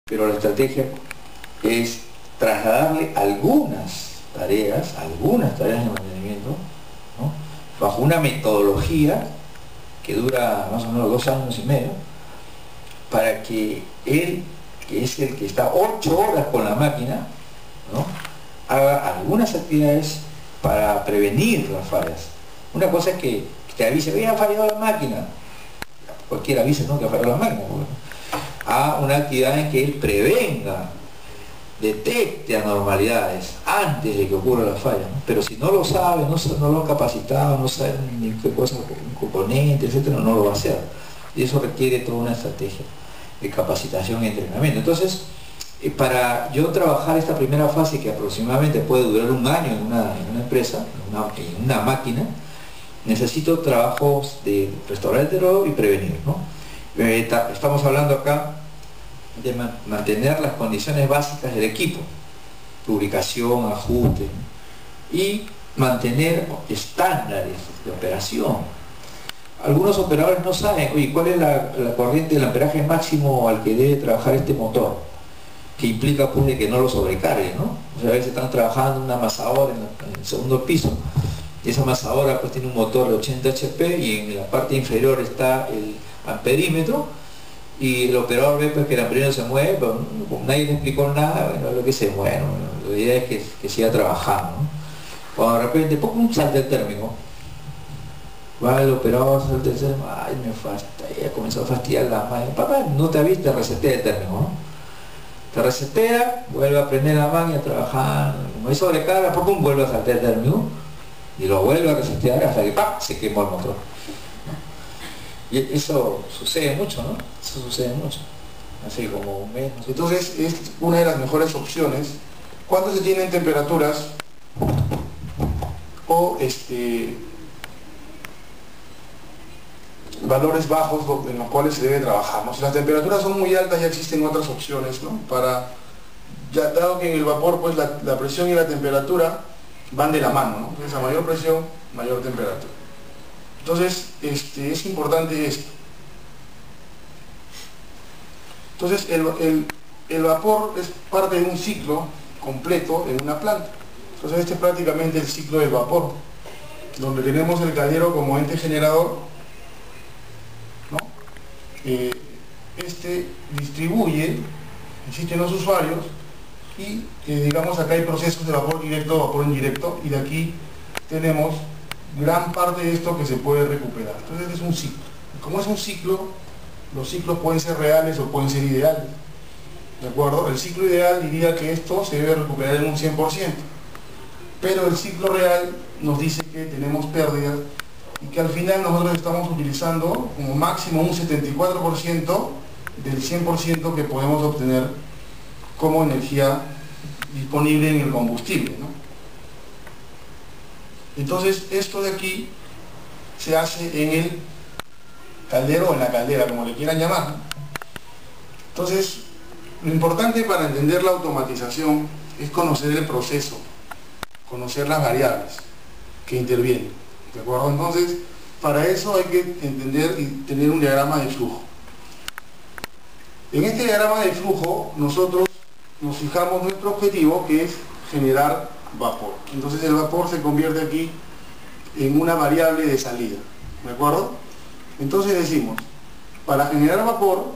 Pero la estrategia es trasladarle algunas tareas de mantenimiento, ¿no?, bajo una metodología que dura más o menos 2 años y medio, para que él, que es el que está 8 horas con la máquina, ¿no?, haga algunas actividades para prevenir las fallas. Una cosa es que te avise, oye, ha fallado la máquina. Cualquiera avisa, ¿no?, que ha fallado la máquina. A una actividad en que él prevenga, detecte anormalidades antes de que ocurra la falla, ¿no? Pero si no lo sabe, no lo ha capacitado, no sabe ni qué cosa, componentes, etcétera, no lo va a hacer. Y eso requiere toda una estrategia de capacitación y entrenamiento. Entonces, para yo trabajar esta primera fase, que aproximadamente puede durar 1 año en una empresa, en una máquina, necesito trabajos de restaurar el deterioro y prevenir, ¿no? Estamos hablando acá de mantener las condiciones básicas del equipo, lubricación, ajuste, y mantener estándares de operación. Algunos operadores no saben, oye, cuál es la corriente del amperaje máximo al que debe trabajar este motor, que implica pues de que no lo sobrecargue, ¿no? O sea, a veces están trabajando en una amasadora en el segundo piso, y esa amasadora pues tiene un motor de 80 HP y en la parte inferior está el amperímetro, y el operador ve pues que el amperímetro se mueve, pero nadie le explicó nada, bueno, lo que se mueve, ¿no? La idea es que siga trabajando, ¿no? Cuando de repente pongo un salte térmico, va el operador, salte térmico, ay, me fastidia, comenzó a fastidiar la máquina, papá, no te aviste, resetea el térmico, ¿no? Te resetea, vuelve a prender la máquina, trabajando, como hay sobrecarga, pum, vuelve a saltar el térmico y lo vuelve a resetear hasta que ¡pam!, se quemó el motor. Y eso sucede mucho, ¿no? Eso sucede mucho. Así como un mes. No sé. Entonces es una de las mejores opciones cuando se tienen temperaturas o valores bajos en los cuales se debe trabajar, ¿no? Si las temperaturas son muy altas, ya existen otras opciones, ¿no? Ya dado que en el vapor pues la presión y la temperatura van de la mano, ¿no? Entonces a mayor presión, mayor temperatura. Entonces, es importante esto. Entonces, el vapor es parte de un ciclo completo en una planta. Entonces, este es prácticamente el ciclo del vapor, donde tenemos el caldero como ente generador, ¿no? Distribuye, existen los usuarios, y digamos acá hay procesos de vapor directo, vapor indirecto, y de aquí tenemos gran parte de esto que se puede recuperar. Entonces es un ciclo. Como es un ciclo, los ciclos pueden ser reales o pueden ser ideales. ¿De acuerdo? El ciclo ideal diría que esto se debe recuperar en un 100%. Pero el ciclo real nos dice que tenemos pérdidas y que al final nosotros estamos utilizando como máximo un 74% del 100% que podemos obtener como energía disponible en el combustible, ¿no? Entonces esto de aquí se hace en el caldero o en la caldera, como le quieran llamar, ¿no? Entonces lo importante para entender la automatización es conocer el proceso, conocer las variables que intervienen, ¿de acuerdo? Entonces para eso hay que entender y tener un diagrama de flujo. En este diagrama de flujo nosotros nos fijamos nuestro objetivo, que es generar vapor. Entonces el vapor se convierte aquí en una variable de salida, ¿de acuerdo? Entonces decimos, para generar vapor